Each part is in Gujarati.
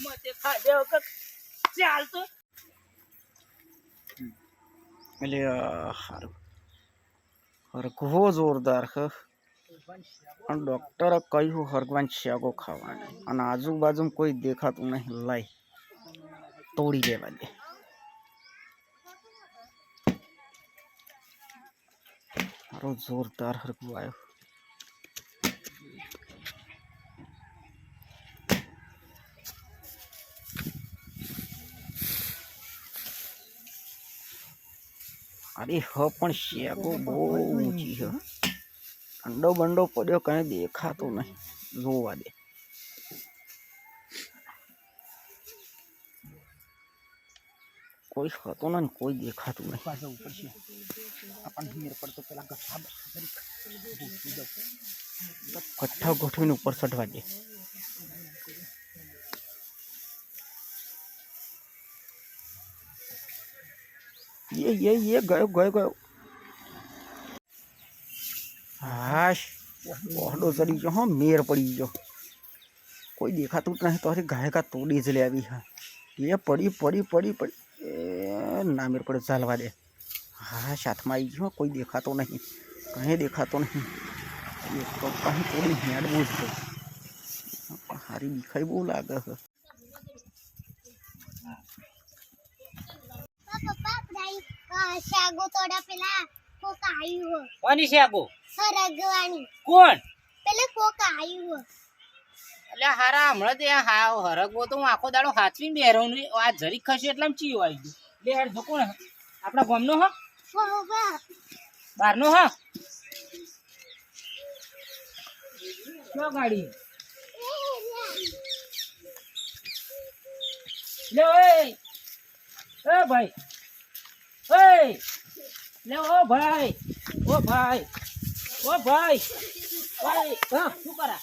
આમાં તે ખાધે વખત ચાલતો એટલે સારું હરગવો જોરદાર હ પણ ડૉક્ટરે કહ્યું હરગવાન શેગો ખાવાનું અને આજુબાજુ કોઈ દેખાતું નહીં લાઈ તોડી દેવા દે મારો જોરદાર હરગવો આવ્યો અરે હ પણ શેગો બહુ ઊંચી હ ઠંડો બંડો પડ્યો કઈ દેખાતો નહીં જોવા દે કોઈ હતો ને કોઈ દેખાતું નહીં પાછો ઉપર છે આપણને હિમેર પડતો પેલા ગઠ્ઠા ગઠ્ઠા ગોઠવીને ઉપર ચઢવા દે ये गयो हाश ओहडो चढ़ी गयो हाँ मेर पड़ी गयो कोई देखातुं नहीं तो अरे गाय का तोड़ी ज ले आवी हाँ ये पड़ी ना मेर पड़े चालवा दे हाँ साथ में आई गयो कोई देखातो नहीं कहीं देखातो नहीं ये तो कहीं तोड़ी हेडवू ज हारी दिखाई बहु लागे है शागो तोड़ा पेला कोक आयु हो કોની શેગો सरगवानी કોણ पेले कोक आयु हो એટલે હારા હમણાં તે હા હરગવો તો હું આખો દાડો હાચવીને બેરો આ જરીક ખસે એટલે ચીયો આવી ગયો લે હેડ જો કોણ આપણા ગામનો હ बाबा બારનો હ ક્યાં ગાડી લે ઓય એ ભાઈ ઓય લે ઓ ભાઈ ભાઈ હા શું કરા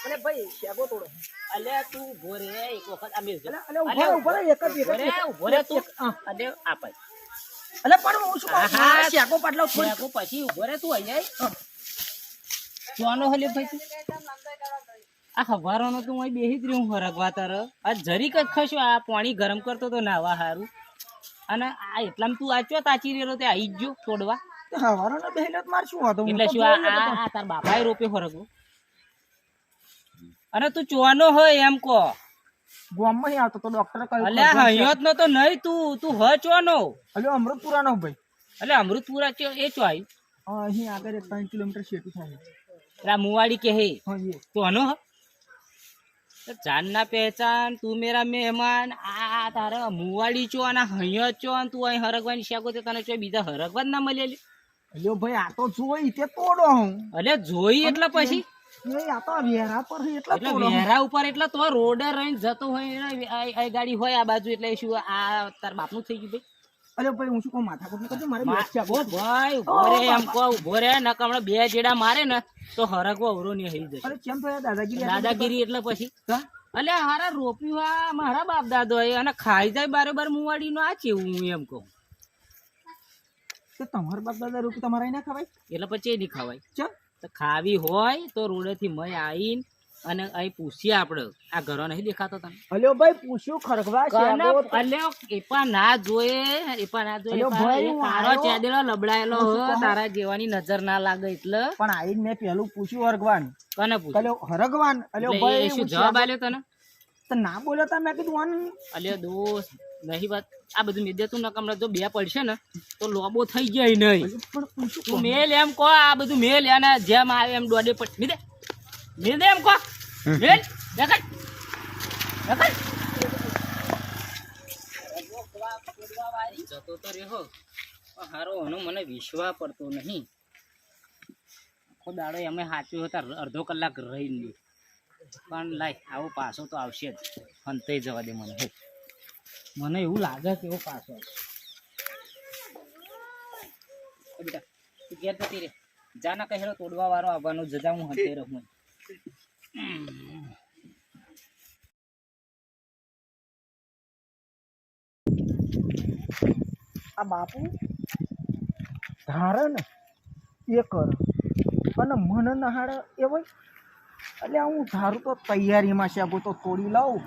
अरे भाई शेगो तोड़ो અલે તું ઉભો રે એક વખત આ મેલ अरे ऊपर एक ઉભો રે તું અલે આપાય अरे पर હું શું હા, शेगो પાટલો મેકો પછી ઉભો રે તું અહીંયા ચોનો હલે ભાઈ તું આ હવારોનો તું અહીં બેહી જ રહ્યું હરગવા તાર આ જરીક જ ખસ્યો આ પાણી ગરમ કરતો તો નાવા હારું અને આ એટલામાં તું આચો તાચી રહેલો તે આવી જ જો તોડવા હવારો ને બેહલે માર શું હતો એટલે શું આ તાર બાપાએ રોપ્યો હરગવો અને તું ચોનો હોય એમ કહો ગામમાં નહીં આવતો તો ડોક્ટરે કહ્યું અલ્યા હૈયત નો તો નહીં તું હ ચોનો અલ્યો અમૃતપુરાનો ભાઈ એટલે અમૃતપુરા એ ચો આવ્યું અહીં આગળ 3 કિલોમીટર શેટી થાય રા મુવાડી કે હે હા ये ચોનો હ जान ना पहचान तू मेरा मेहमान आ तारा मुवाड़ी चो અને હૈયત ચો અને તું અહીં હરગવાની શાકો તે તને ચો બીજા હરગવા ના મળે અલ્યો ભાઈ આ તો જોઈ તે તોડો હું અલે જોઈ એટલે પછી એ આ તો વેરા પર એટલા એટલે તોડો વેરા ઉપર એટલે તો રોડે રહીને જતો હોય આ ગાડી હોય આ બાજુ એટલે શું આ તાર બાપનું થઈ ગયું ભાઈ અલ્યો ભાઈ હું શું કહું માથાકૂટ કરજો મારે ઓ ભાઈ ઉભો રે એમ કહો ઉભો રે ન કમણે બે જેડા મારે ને તો હરગવો અવરો ની હઈ જશે અરે કેમ થયા દાદાગીરી દાદાગીરી એટલે પછી અલે હારા રોપ્યું આ મારા બાપ દાદો અને ખાઈ જાય બારોબાર મુવાડી નો આ ચેવું હું એમ કહું તો તમારા બાપ દાદા રૂપિયા તમારા ના ખવાય એટલે પછી નહીં ખવાય ચમ તો ખાવી હોય તો રોડેથી મય આવીને અને અહીં પૂછીએ આપણે આ ઘરો નહીં દેખાતો તને અલ્યો ભાઈ પૂછ્યું ખરગવા અલ્યો એપા ના જોયે તારો ચેદેલો લબડાયેલો હો તારા જેવાની નજર ના લાગે એટલે પણ આઈ મેં પેલું પૂછ્યું હરગવાન કને પૂછ્યું અલ્યો હરગવાન અલ્યો એટલે ભાઈ એ શું જવાબ આલ્યો તને તો ના બોલ્યો તા મેં કીધું આન અલ્યો દોસ્ત નહીં વાત આ બધું મેં દેતું ના કમરા જો બે પડશે ને તો લોબો થઈ જાય નહીં પણ પૂછ્યું તું મેલ એમ કહો આ બધું મેલ અને જેમ આવે એમ દોડે પડ મેલ દે એમ કહો મેલ દેખાડ જતો તો રહ્યો હારો એનો મને વિશ્વાસ પડતો નહીં આખો દાડો અમે સાચું હતા અડધો કલાક રહીને પણ લાય આવો પાછો તો આવશે જ અંતે જવા દે મને એવું લાગે કે એવો પાછો બેટા તું ઘેર જતી રે જાના કહેલો તોડવા વાળો આવવાનો જજા હું હંતે રહું આ બાપુ ધારે ને એ કર અને મને નહાડે એ ભાઈ એટલે હું ધારું તો તૈયારીમાં છે તો તોડી લાવું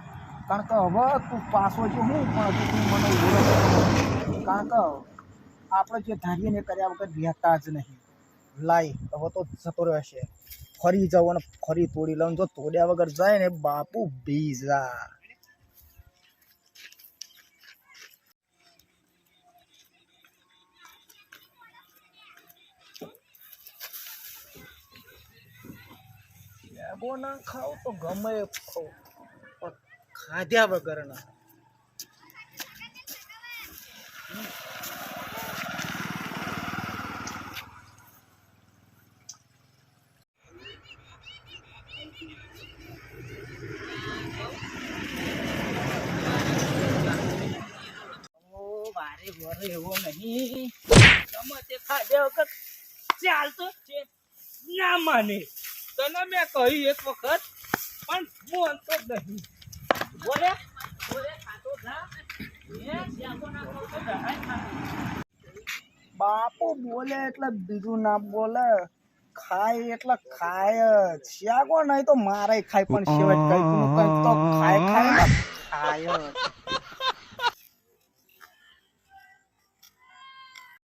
કારણ કે હવે તું પાછો જો હું પણ હજુ તું મને ઓળખ કારણ કે આપણે જે ધારીએ ને કર્યા વગર રહેતા જ નહીં લાઈ હવે તો જતો રહેશે ફરી જાવ અને ફરી તોડી લઉં જો તોડ્યા વગર જાય ને બાપુ બીજા લેબો ના ખાવ તો ગમે એ ખાવ પણ ખાધ્યા વગર ના વારે વારે એવો નહીં ગમે તે ખાધ્યા વખત ચાલતો જ છે ના માને તને મેં કહ્યું એક વખત પણ માનતો જ નહીં બોલે બોલે ખાતો જા એ શ્યામો ના કહું તો દહાય ખાતો બાપુ બોલે એટલે બીજું ના બોલે ખાય એટલે ખાય જ શ્યાગો નહીં તો મારે ખાય પણ સિવાય કઈક નું કઈક તો ખાય ખાય ને ખાય જ